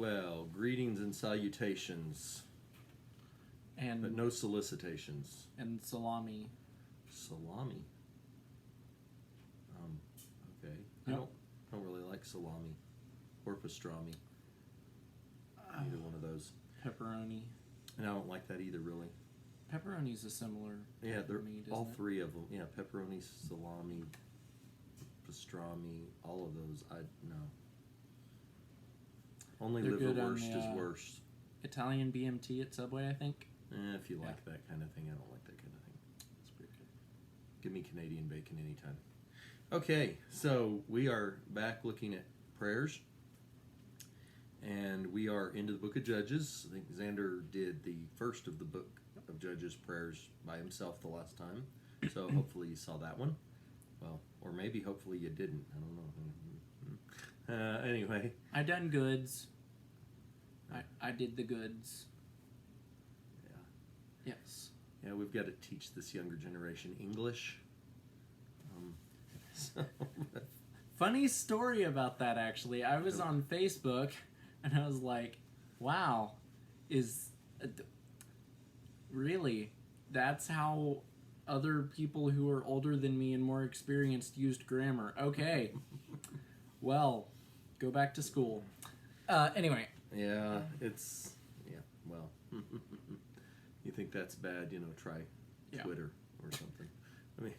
Well, greetings and salutations, And but no solicitations. and salami. Salami. Okay. I Yep. don't really like salami or pastrami. Either one of those. Pepperoni. And I don't like that either, really. Pepperoni's a similar Yeah, type they're of meat, all isn't it? three of them. Yeah, pepperoni, salami, pastrami, all of those. No. Only They're good on liverwurst the, is worse. Italian BMT at Subway, I think. If you like that kind of thing, I don't like that kind of thing. It's pretty good. Give me Canadian bacon anytime. Okay, so we are back looking at prayers. And we are into the book of Judges. I think Xander did the first of the book of Judges prayers by himself the last time. So hopefully you saw that one. Well, or maybe hopefully you didn't. I don't know. Anyway. I done goods. I did the goods. Yeah. Yes. Yeah, we've got to teach this younger generation English. So, Funny story about that, actually. I was on Facebook, and I was like, wow, really, that's how other people who are older than me and more experienced used grammar. Okay. Well, go back to school. Anyway. yeah, well. You think that's bad, try Twitter or something. I mean,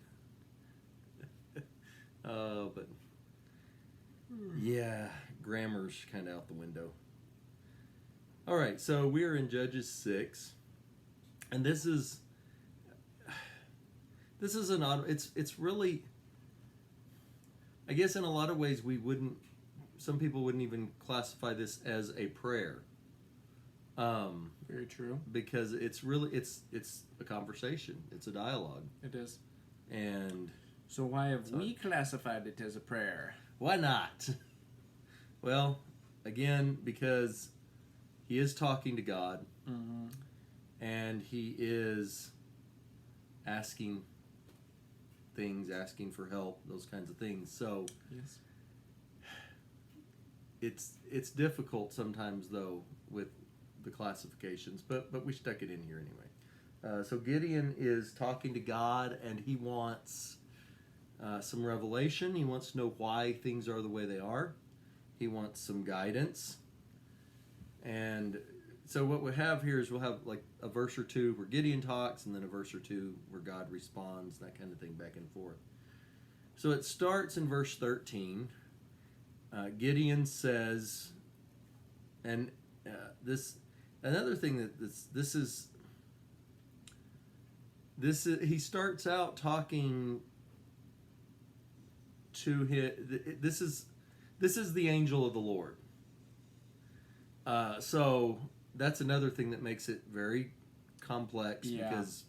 but yeah, grammar's kind of out the window. All right, so we are in Judges 6, and this is an odd. It's really, I guess in a lot of ways some people wouldn't even classify this as a prayer. Very true. Because it's a conversation. It's a dialogue. It is. And so why have we classified it as a prayer? Why not? Well, again, because he is talking to God, and he is asking things, asking for help, those kinds of things. So yes, it's difficult sometimes though with the classifications, but we stuck it in here anyway. So Gideon is talking to God, and he wants some revelation. He wants to know why things are the way they are. He wants some guidance. And so what we have here is we'll have like a verse or two where Gideon talks, and then a verse or two where God responds, that kind of thing, back and forth. So it starts in verse 13. Gideon says, and another thing that this is he starts out talking to this is the angel of the Lord. So that's another thing that makes it very complex, because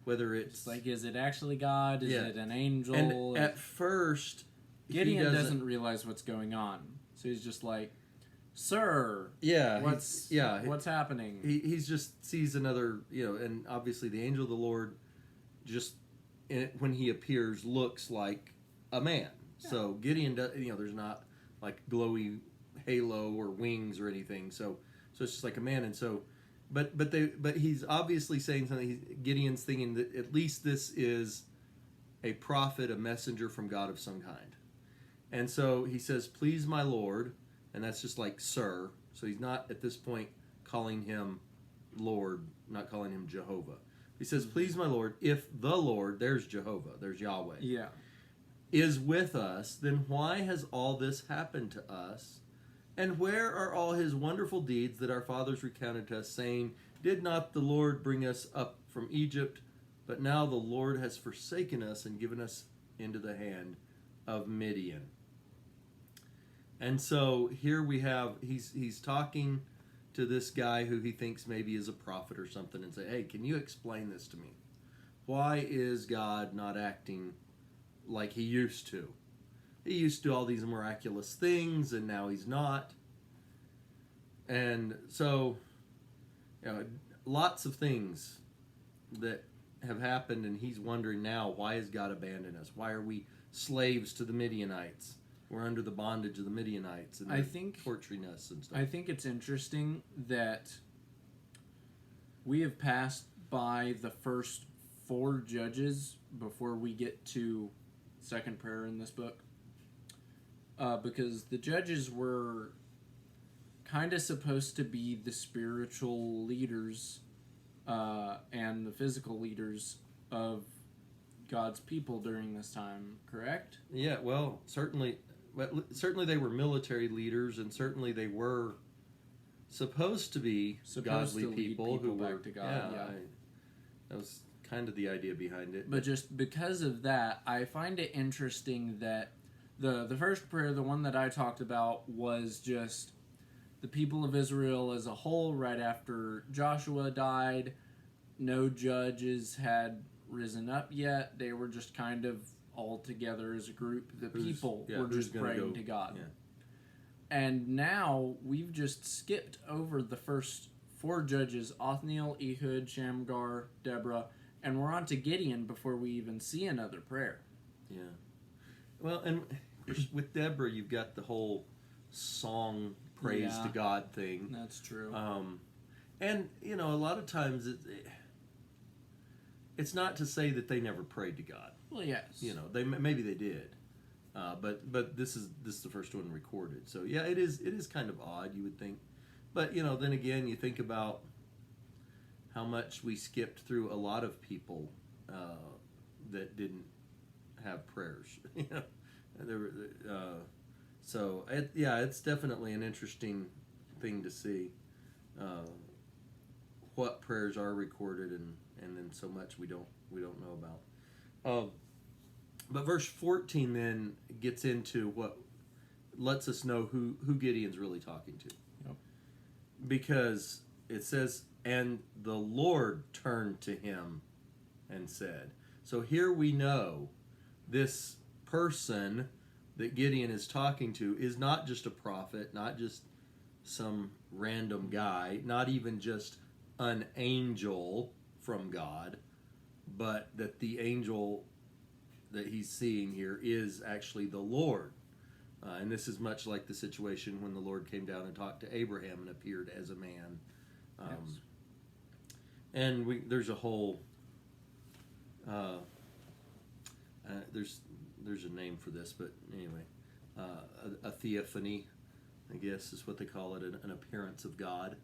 whether it's like, is it actually God? Is it an angel? And at first, Gideon doesn't realize what's going on, so he's just like, "Sir, what's happening?" He's just sees another, and obviously the angel of the Lord, just when he appears, looks like a man. Yeah. So Gideon does, there's not like glowy halo or wings or anything. So it's just like a man, and so, but he's obviously saying something. Gideon's thinking that at least this is a prophet, a messenger from God of some kind, and so he says, "Please, my Lord." And that's just like sir. So he's not at this point calling him Lord, not calling him Jehovah. He says, "Please, my Lord, if the Lord," there's Jehovah, there's Yahweh, is with us, then why has all this happened to us? And where are all his wonderful deeds that our fathers recounted to us, saying, did not the Lord bring us up from Egypt? But now the Lord has forsaken us and given us into the hand of Midian. And so here we have, he's talking to this guy who he thinks maybe is a prophet or something, and say, hey, can you explain this to me? Why is God not acting like he used to? He used to do all these miraculous things, and now he's not. And so, lots of things that have happened, and he's wondering now, why has God abandoned us? Why are we slaves to the Midianites? we're under the bondage of the Midianites, and I they're think torturing us and stuff. I think it's interesting that we have passed by the first 4 judges before we get to second prayer in this book, because the judges were kind of supposed to be the spiritual leaders and the physical leaders of God's people during this time, correct? Yeah, well, certainly they were military leaders, and certainly they were supposed to be godly to lead people who back were to God. Yeah. That was kind of the idea behind it. But just because of that, I find it interesting that the first prayer, the one that I talked about, was just the people of Israel as a whole right after Joshua died. No judges had risen up yet. They were just kind of all together as a group. The people were just praying to God. Yeah. And now we've just skipped over the first 4 judges, Othniel, Ehud, Shamgar, Deborah, and we're on to Gideon before we even see another prayer. Yeah. Well, and with Deborah, you've got the whole song praise to God thing. That's true. And, a lot of times it's not to say that they never prayed to God. Well, yes. Maybe they did. But this is the first one recorded. So, yeah, it is kind of odd, you would think. But, then again, you think about how much we skipped through a lot of people that didn't have prayers. It's definitely an interesting thing to see what prayers are recorded and then so much we don't know about. But verse 14 then gets into what lets us know who Gideon's really talking to. Yep. Because it says, and the Lord turned to him and said. So here we know this person that Gideon is talking to is not just a prophet, not just some random guy, not even just an angel from God, but that the angel that he's seeing here is actually the Lord. And this is much like the situation when the Lord came down and talked to Abraham and appeared as a man. Yes. And there's a whole there's a name for this, but anyway, a theophany, I guess is what they call it, an appearance of God.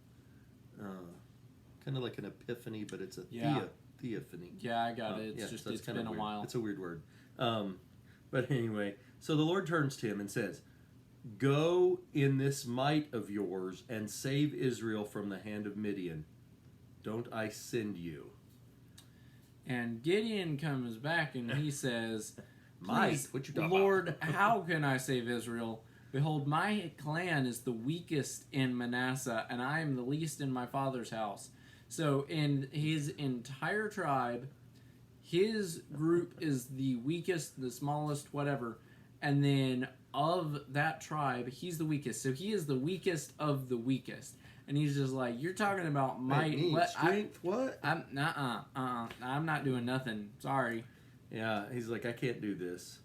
Kind of like an epiphany, but it's a theophany. Yeah, I got it. It's just, it's been a while. It's a weird word. But anyway, so the Lord turns to him and says, "Go in this might of yours and save Israel from the hand of Midian. Don't I send you?" And Gideon comes back and he says, "Might? What you talking Lord, about? how can I save Israel? Behold, my clan is the weakest in Manasseh, and I am the least in my father's house." So in his entire tribe, his group is the weakest, the smallest, whatever. And then of that tribe, he's the weakest. So he is the weakest of the weakest. And he's just like, you're talking about might. What? Strength? What? I'm not doing nothing. Sorry. Yeah, he's like, I can't do this.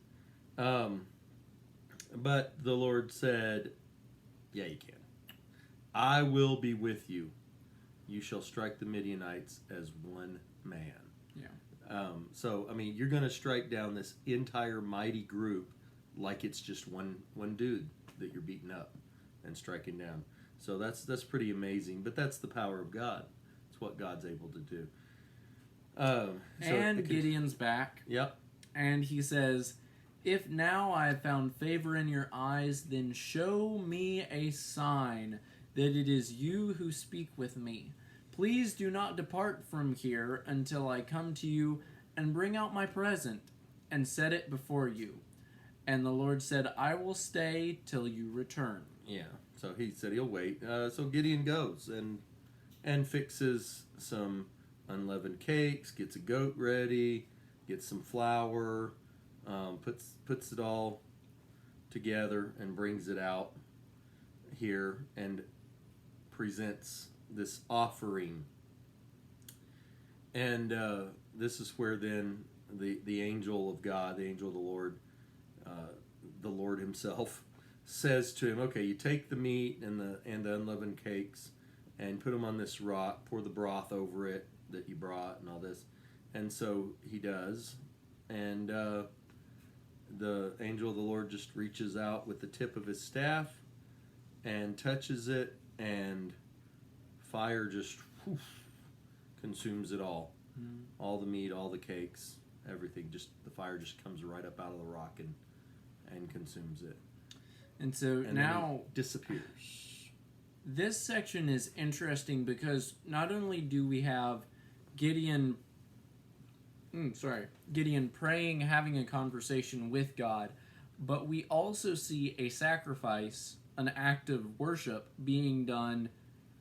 But the Lord said, yeah, you can. I will be with you. You shall strike the Midianites as one man. Yeah. So, I mean, you're going to strike down this entire mighty group like it's just one dude that you're beating up and striking down. So that's pretty amazing. But that's the power of God. It's what God's able to do. And Gideon's back. Yep. And he says, "If now I have found favor in your eyes, then show me a sign that it is you who speak with me. Please do not depart from here until I come to you and bring out my present and set it before you." And the Lord said, "I will stay till you return." Yeah. So he said he'll wait. So Gideon goes and fixes some unleavened cakes, gets a goat ready, gets some flour, puts it all together and brings it out here and presents this offering. And this is where then the angel of God, the angel of the Lord, the Lord himself says to him, okay, you take the meat and the unleavened cakes and put them on this rock, pour the broth over it that you brought and all this. And so he does. And the angel of the Lord just reaches out with the tip of his staff and touches it, and fire just consumes it all. Mm. All the meat, all the cakes, everything. Just the fire just comes right up out of the rock and consumes it. And so now it disappears. This section is interesting because not only do we have Gideon praying, having a conversation with God, but we also see a sacrifice, an act of worship being done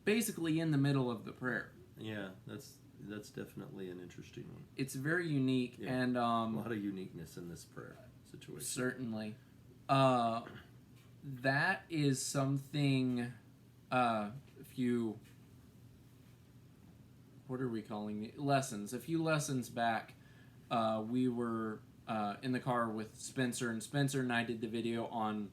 basically in the middle of the prayer. Yeah, that's definitely an interesting one. It's very unique, and a lot of uniqueness in this prayer situation. Certainly. That is something, what are we calling it? Lessons. A few lessons back, we were in the car with Spencer, and Spencer and I did the video on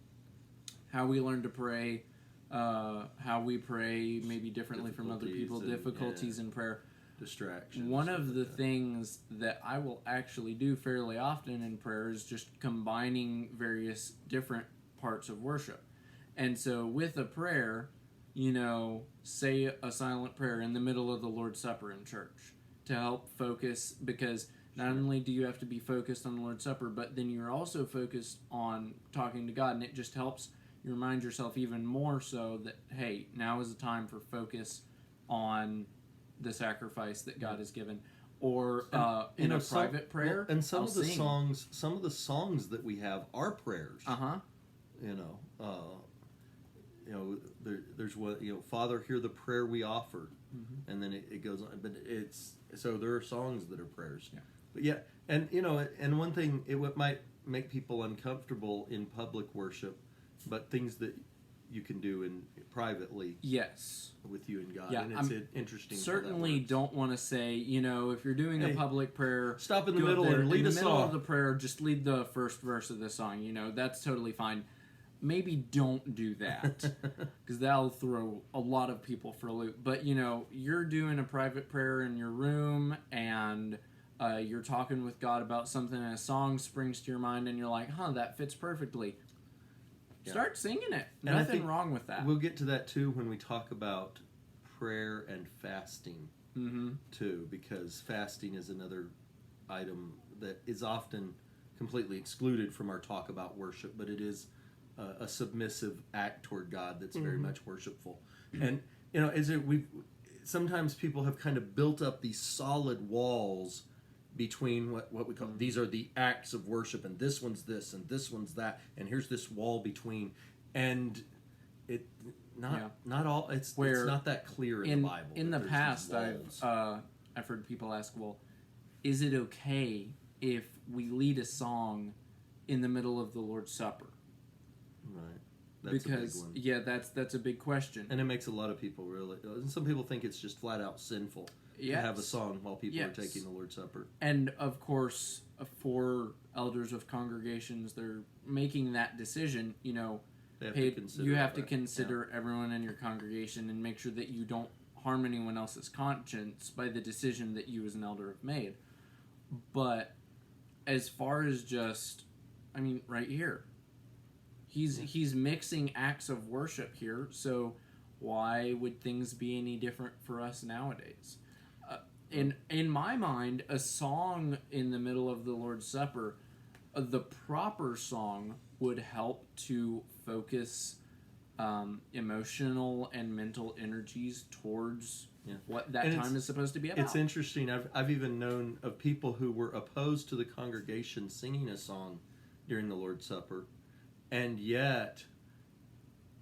how we learn to pray, how we pray maybe differently from other people, difficulties in prayer. Distractions. One of the things that I will actually do fairly often in prayer is just combining various different parts of worship. And so with a prayer, say a silent prayer in the middle of the Lord's Supper in church to help focus, because not only do you have to be focused on the Lord's Supper, but then you're also focused on talking to God, and it just helps you remind yourself even more so that, hey, now is the time for focus on the sacrifice that God has given. Or in a private prayer, and some of the songs that we have are prayers. There's what Father, hear the prayer we offer, and then it goes on. But there are songs that are prayers. Yeah. But yeah, and one thing it might make people uncomfortable in public worship, but things that you can do privately. Yes. With you and God. Yeah, and it's interesting. Certainly don't want to say, if you're doing a public prayer, stop in the middle and lead a song. In the middle of the prayer, just lead the first verse of the song. That's totally fine. Maybe don't do that, because that'll throw a lot of people for a loop. But, you're doing a private prayer in your room, and you're talking with God about something, and a song springs to your mind, and you're like, that fits perfectly. Yeah. Start singing it. And nothing wrong with that. We'll get to that, too, when we talk about prayer and fasting, too, because fasting is another item that is often completely excluded from our talk about worship, but it is a submissive act toward God that's very much worshipful. And sometimes people have kind of built up these solid walls between what we call these are the acts of worship, and this one's this and this one's that, and here's this wall between, and not all it's not that clear in the Bible. In the past, I've heard people ask, well, is it okay if we lead a song in the middle of the Lord's Supper? Right. That's a big one. That's a big question. And it makes a lot of people really... And some people think it's just flat out sinful to have a song while people are taking the Lord's Supper. And, of course, for elders of congregations, they're making that decision, you have to consider everyone in your congregation and make sure that you don't harm anyone else's conscience by the decision that you as an elder have made. But as far as just... right here... He's mixing acts of worship here, so why would things be any different for us nowadays? In my mind, a song in the middle of the Lord's Supper, the proper song would help to focus emotional and mental energies towards what that time is supposed to be about. It's interesting. I've even known of people who were opposed to the congregation singing a song during the Lord's Supper. And yet,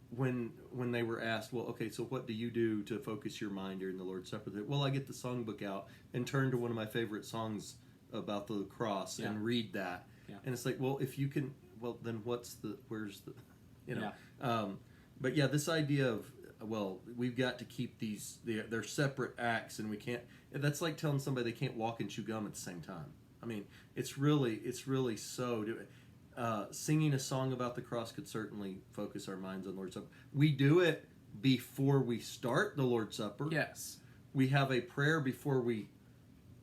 when they were asked, well, okay, so what do you do to focus your mind during the Lord's Supper? I get the songbook out and turn to one of my favorite songs about the cross and read that. Yeah. And it's like, well, if you can, well, then where's the, but yeah, this idea of, well, we've got to keep they're separate acts, and we can't, that's like telling somebody they can't walk and chew gum at the same time. It's really so... singing a song about the cross could certainly focus our minds on Lord's Supper. We do it before we start the Lord's Supper. Yes. We have a prayer before we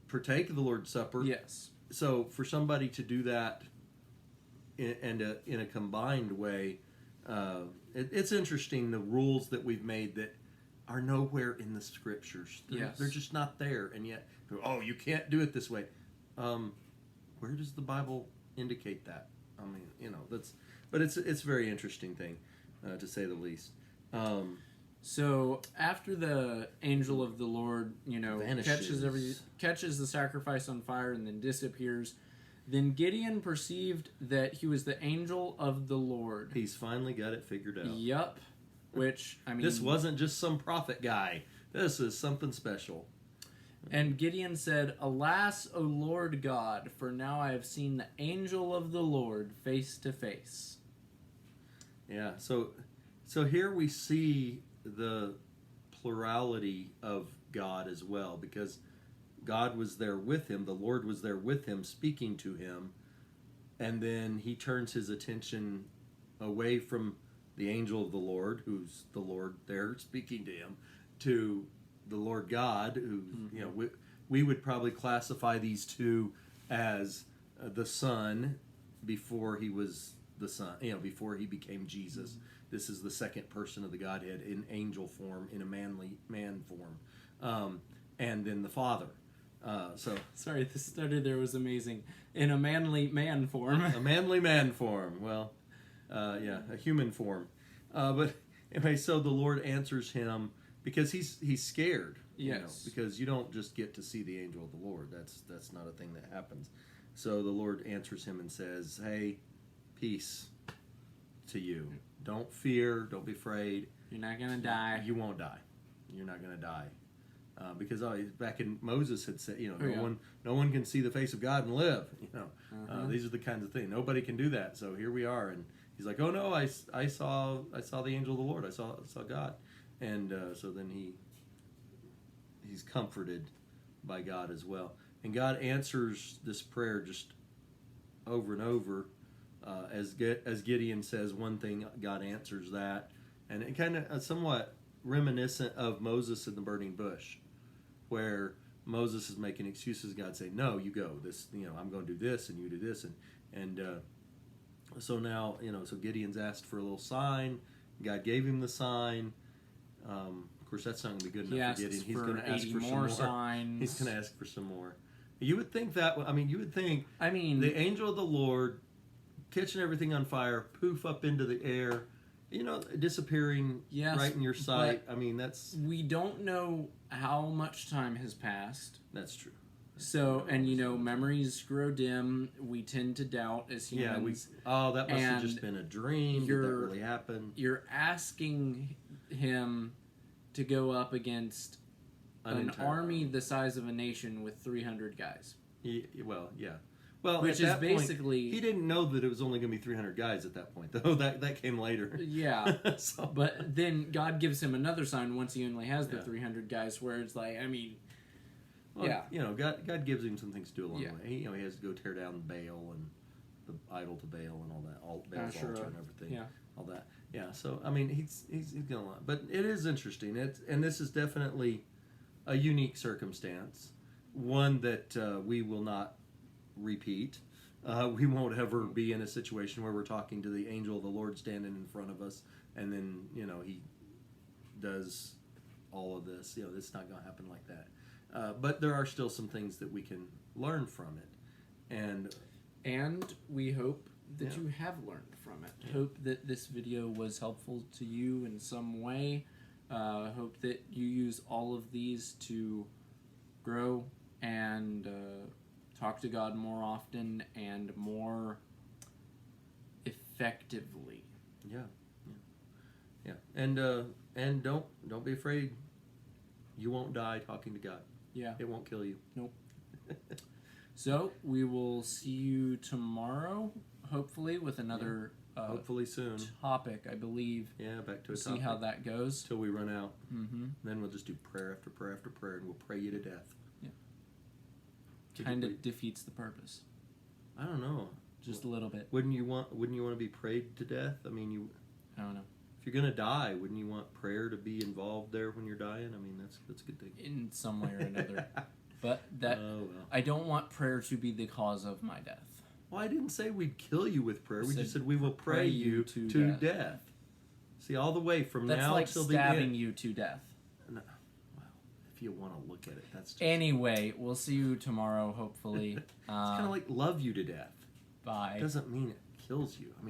partake of the Lord's Supper. Yes. So for somebody to do that in a combined way, it's interesting the rules that we've made that are nowhere in the Scriptures. They're just not there, and yet, oh, you can't do it this way. Where does the Bible indicate that? I mean, but it's a very interesting thing, to say the least. So after the angel of the Lord, Vanishes. catches the sacrifice on fire and then disappears, then Gideon perceived that he was the angel of the Lord. He's finally got it figured out. Yup. Which, I mean... This wasn't just some prophet guy. This is something special. And Gideon said, "Alas, O Lord God, for now I have seen the angel of the Lord face to face." Yeah, so here we see the plurality of God as well, because God was there with him, the Lord was there with him, speaking to him, and then he turns his attention away from the angel of the Lord, who's the Lord there speaking to him, to the Lord God, who, we would probably classify these two as the Son before he was the Son, before he became Jesus. This is the second person of the Godhead in angel form, in a manly man form, and then the Father. Sorry, the stutter there was amazing. In a manly man form. A manly man form. Well, a human form. But anyway, so the Lord answers him because he's scared. Yes. Because you don't just get to see the angel of the Lord. That's not a thing that happens. So the Lord answers him and says, "Hey, peace to you. Don't fear. Don't be afraid. You're not going to die. You won't die. You're not going to die." Because back in Moses had said, no one can see the face of God and live. These are the kinds of things. Nobody can do that. So here we are, and he's like, "Oh no, I saw the angel of the Lord. I saw God," and so then he's comforted by God as well. And God answers this prayer just over and over. As Gideon says one thing, God answers that, and it kind of somewhat reminiscent of Moses in the burning bush, where Moses is making excuses. God say, "No, you go. This, I'm going to do this, and you do this," and so now, so Gideon's asked for a little sign. God gave him the sign. Of course, that's not going to be good enough for Gideon. He's going to ask for some more signs. He's going to ask for some more. You would think that. You would think. The angel of the Lord catching everything on fire, poof up into the air, disappearing right in your sight. That's... We don't know how much time has passed. That's true. So, and memories grow dim. We tend to doubt as humans. That must have just been a dream. Did that really happen? You're asking him to go up against an army the size of a nation with 300 guys. Well, which is basically... He didn't know that it was only going to be 300 guys at that point, though. That came later. Yeah. But then God gives him another sign once he only has the 300 guys, where it's like, God gives him some things to do along the way. He has to go tear down Baal and the idol to Baal and all that, Baal's altar and everything. Yeah. All that. Yeah, so, he's going to... But it is interesting. And this is definitely a unique circumstance. One that we will not repeat. We won't ever be in a situation where we're talking to the angel of the Lord standing in front of us, and then he does all of this. It's not going to happen like that. But there are still some things that we can learn from it, and we hope that you have learned from it. Yeah. Hope that this video was helpful to you in some way. Hope that you use all of these to grow and talk to God more often and more effectively. Yeah. And don't be afraid. You won't die talking to God. Yeah. It won't kill you. Nope. So we will see you tomorrow, hopefully, with another hopefully soon topic, I believe. Yeah, back to a topic. topic. See how that goes. Till we run out. Mm-hmm. Then we'll just do prayer after prayer after prayer, and we'll pray you to death. Yeah. Kind of defeats the purpose. I don't know. Just a little bit. Wouldn't you want to be prayed to death? I mean, I don't know. if you're gonna die, wouldn't you want prayer to be involved there when you're dying? I mean, that's a good thing. In some way or another. But that I don't want prayer to be the cause of my death. Well, I didn't say we'd kill you with prayer. We Said, just said we will pray you to death. See, all the way from That's now like till the end. stabbing you to death. No, well, if you want to look at it, that's just... Anyway, we'll see you tomorrow, hopefully. It's kind of like love you to death. Bye. It doesn't mean it kills you. I mean,